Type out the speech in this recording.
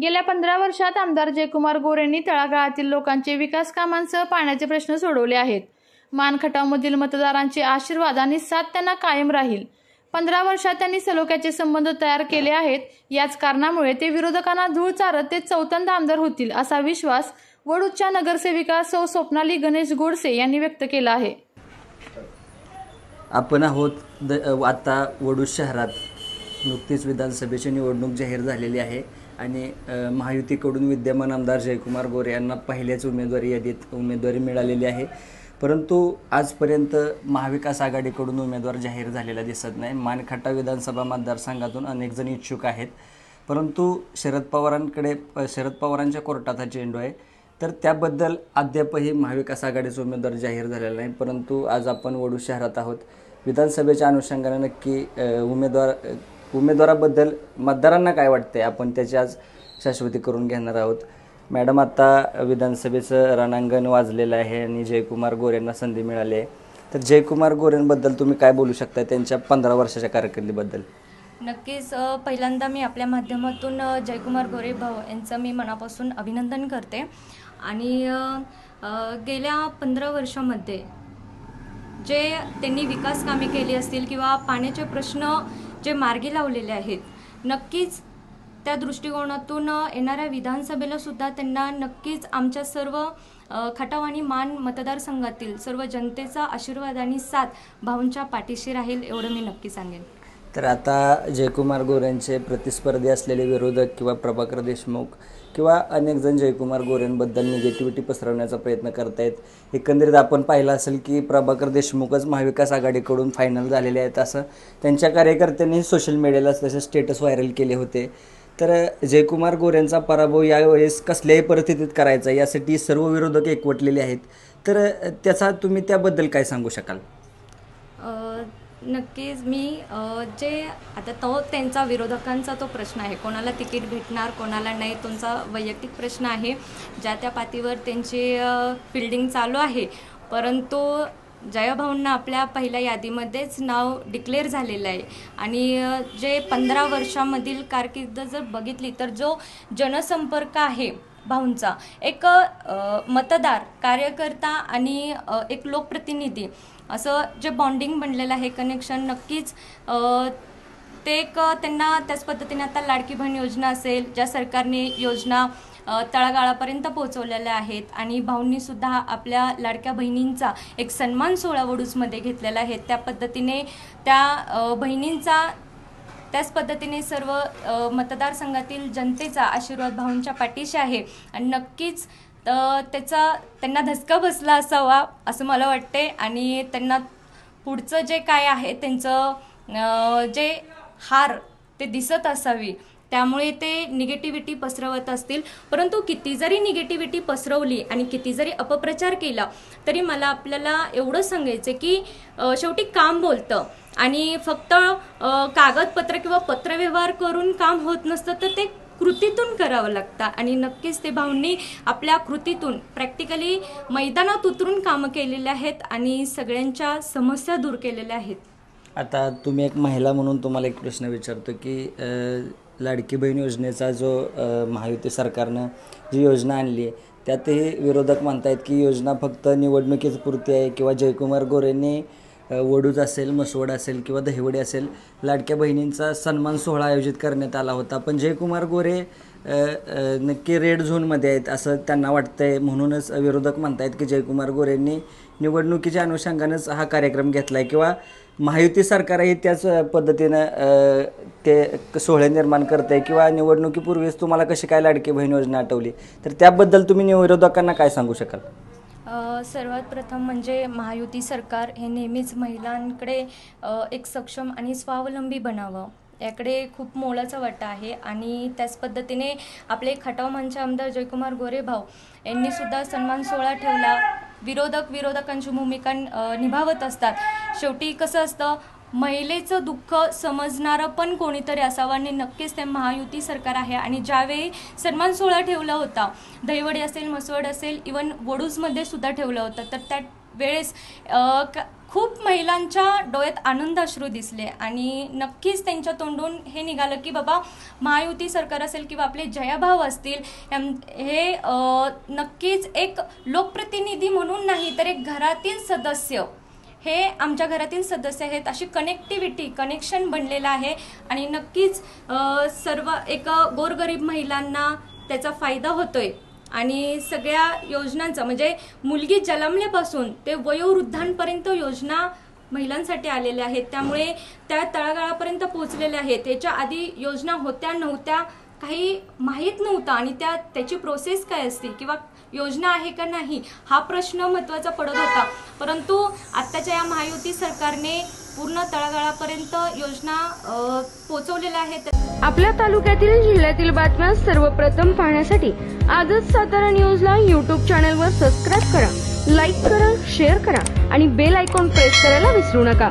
गेल्या 15 वर्षात आमदार जयकुमार गोरेंनी तळागाळातील लोकांचे विकास कामांसह पाण्याचे प्रश्न सोडवले आहेत. मानखटावमधील मतदारांचे आशीर्वाद आणि साथ त्यांना कायम राहील. 15 वर्षात त्यांनी सलोख्याचे संबंध तयार केले आहेत. याच कारणामुळे ते विरोधकांना धूळ चारत ते चौथ्यांदा आमदार होतील असा विश्वास वडूजच्या नगरसेविका सौ स्वप्नाली गणेश गोडसे यांनी व्यक्त केला आहे. आपण आहोत आता वडूज शहरात. नुकतीच विधानसभेची निवडणूक जाहीर झालेली आहे आणि महायुतीकडून विद्यमान आमदार जयकुमार गोरे यांना पहिल्याच उमेदवारी यादीत उमेदवारी मिळालेली आहे. परंतु आजपर्यंत महाविकास आघाडीकडून उमेदवार जाहीर झालेला दिसत नाही. मानखटा विधानसभा मतदारसंघातून अनेक जण इच्छुक आहेत, परंतु शरद पवारांच्या कोर्टात हा चेंडू आहे. तर त्याबद्दल अद्यापही महाविकास आघाडीचा उमेदवार जाहीर झालेला नाही. परंतु आज आपण वडूज शहरात आहोत. विधानसभेच्या अनुषंगाने नक्की उमेदवाराबद्दल मतदारांना काय वाटतंय आपण त्याची आज शाश्वती करून घेणार आहोत. मॅडम, आता विधानसभेचं रणांगण वाजलेलं आहे आणि जयकुमार गोरेंना संधी मिळाली आहे. तर जयकुमार गोरेंबद्दल तुम्ही काय बोलू शकता त्यांच्या 15 वर्षाच्या कारकिर्दीबद्दल? नक्कीच पहिल्यांदा मी आपल्या माध्यमातून जयकुमार गोरे भाऊ यांचं मी मनापासून अभिनंदन करते. आणि गेल्या 15 वर्षामध्ये जे त्यांनी विकास कामे केली असतील किंवा पाण्याचे प्रश्न जे मार्गी लावलेले आहेत, नक्कीच त्या दृष्टिकोनातून येणाऱ्या विधानसभेला सुद्धा त्यांना नक्कीच आमच्या सर्व खटाव आणि मान मतदारसंघातील सर्व जनतेचा आशीर्वाद आणि साथ भाऊंच्या पाठीशी राहील एवढं मी नक्की सांगेन. तर आता जयकुमार गोरेंचे प्रतिस्पर्धी असलेले विरोधक किंवा प्रभाकर देशमुख किंवा अनेक जण जयकुमार गोरेंबद्दल निगेटिव्हिटी पसरवण्याचा प्रयत्न करतायत. एकंदरीत आपण पाहिलं असेल की प्रभाकर देशमुखच महाविकास आघाडीकडून फायनल झालेले आहेत असं त्यांच्या कार्यकर्त्यांनी सोशल मीडियाला त्याचे स्टेटस व्हायरल केले होते. तर जयकुमार गोरेंचा पराभव यावेळेस कसल्याही परिस्थितीत करायचा यासाठी सर्व विरोधक एकवटलेले आहेत. तर तुम्ही त्याबद्दल काय सांगू शकाल? नक्कीच मी जे आता त्यांचा विरोधकांचा तो प्रश्न आहे, कोणाला तिकीट भेटणार कोणाला नाही, तुमचा वैयक्तिक प्रश्न आहे. ज्या त्या पातीवर त्यांची फिल्डिंग चालू आहे. परंतु जयभाऊंना आपल्या पहिल्या यादीमध्येच नाव डिक्लेअर झालेलं आहे. आणि जे 15 वर्षामधील कारकीर्द जर बघितली तर जो जनसंपर्क आहे भाऊंचा, एक मतदार कार्यकर्ता आणि एक लोकप्रतिनिधी असं जे बॉन्डिंग बनलेलं आहे, कनेक्शन, नक्कीच ते एक त्यांना त्याच पद्धतीने आता लाडकी बहीण योजना असेल, ज्या सरकारने योजना तळागाळापर्यंत पोहोचवलेल्या आहेत. आणि भाऊंनी सुद्धा आपल्या लाडक्या बहिणींचा एक सन्मान सोहळा वडूजमध्ये घेतलेला आहे. त्या पद्धतीने त्या बहिणींचा त्याच पद्धतीने सर्व मतदारसंघातील जनतेचा आशीर्वाद भाऊंच्या पाठीशी आहे. आणि नक्कीच त्यांना धसका बसला असावा असं मला वाटते. आणि त्यांना पुढचं जे काय आहे त्यांचं जे हार ते दिसत असावी, त्यामुळे ते निगेटिव्हिटी पसरवत असतील. परंतु किती जरी निगेटिव्हिटी पसरवली आणि किती जरी अपप्रचार केला तरी मला आपल्याला एवढं सांगायचं की शेवटी काम बोलतं आणि फक्त कागदपत्र किंवा पत्रव्यवहार करून काम होत नसतं, तर ते कृतीतून करावं लागतं. आणि नक्कीच ते भाऊंनी आपल्या कृतीतून प्रॅक्टिकली मैदानात उतरून कामं केलेली आहेत आणि सगळ्यांच्या समस्या दूर केलेल्या आहेत. आता तुम्ही एक महिला म्हणून तुम्हाला एक प्रश्न विचारतो की लाडकी बहीण योजनेचा जो महायुती सरकारनं जी योजना आणली आहे त्यातही विरोधक म्हणतायत की योजना फक्त निवडणुकीच पुरती आहे किंवा जयकुमार गोरेंनी वडूज असेल, मसवड असेल किंवा दहिवडी असेल, लाडक्या बहिणींचा सन्मान सोहळा आयोजित करण्यात आला होता. पण जयकुमार गोरे नक्की रेड झोनमध्ये आहेत असं त्यांना वाटतंय. म्हणूनच विरोधक म्हणतायत की जयकुमार गोरेंनी निवडणुकीच्या अनुषंगानेच हा कार्यक्रम घेतला आहे किंवा महायुती सरकारही त्याच पद्धतीनं ते सोहळे निर्माण करत आहे किंवा निवडणुकीपूर्वीच तुम्हाला कशी काय लाडकी बहीण योजना आठवली, तर त्याबद्दल तुम्ही विरोधकांना काय सांगू शकाल? सर्वात प्रथम म्हणजे महायुती सरकार हे नेहमीच महिलांकडे एक सक्षम आणि स्वावलंबी बनावं याकडे खूप मोलाचा वाटा आहे. आणि त्याच पद्धतीने आपले खटाव मानचे आमदार जयकुमार गोरे भाऊ यांनी सुद्धा सन्मान सोहळा ठेवला. विरोधकांची भूमिका निभावत असतात. शेवटी कसं असतं, महिलेचं दुःख समजणारं पण कोणीतरी असावं आणि नक्कीच ते महायुती सरकार आहे. आणि ज्यावेळी सन्मान सोहळा ठेवला होता, दहिवडी असेल, मसवड असेल, इवन वडूजमध्ये सुद्धा ठेवलं होतं, तर त्या वेळेस खूप महिलांच्या डोळ्यात आनंद अश्रू दिसले आणि नक्कीच त्यांच्या तोंडून हे निघालं की बाबा महायुती सरकार असेल किंवा आपले जयाभाव असतील हे नक्कीच एक लोकप्रतिनिधी म्हणून नाही तर एक घरातील सदस्य, हे आमच्या घरातील सदस्य आहेत अशी कनेक्शन बनलेलं आहे आणि नक्कीच सर्व एक गोरगरीब महिलांना त्याचा फायदा होतोय आणि सगळ्या योजनांचा म्हणजे मुलगी जन्मल्यापासून ते वयोवृद्धांपर्यंत योजना महिलांसाठी आलेल्या आहेत, त्यामुळे त्या तळागाळापर्यंत पोहोचलेल्या आहेत. त्याच्या आधी योजना होत्या नव्हत्या काही माहीत नव्हता आणि त्याची प्रोसेस काय असते किंवा योजना आहे का नाही हा प्रश्न महत्त्वाचा पडत होता, परंतु आत्ताच्या या महायुती सरकारने पूर्ण तळागाळापर्यंत योजना पोहोचवलेल्या आहेत. आपल्या तालुक्यातील जिल्ह्यातील बातम्या सर्वप्रथम पाहण्यासाठी आजच सातारा न्यूजला YouTube चॅनलवर सबस्क्राईब करा, लाईक करा, शेअर करा आणि बेल आयकॉन प्रेस करायला विसरू नका.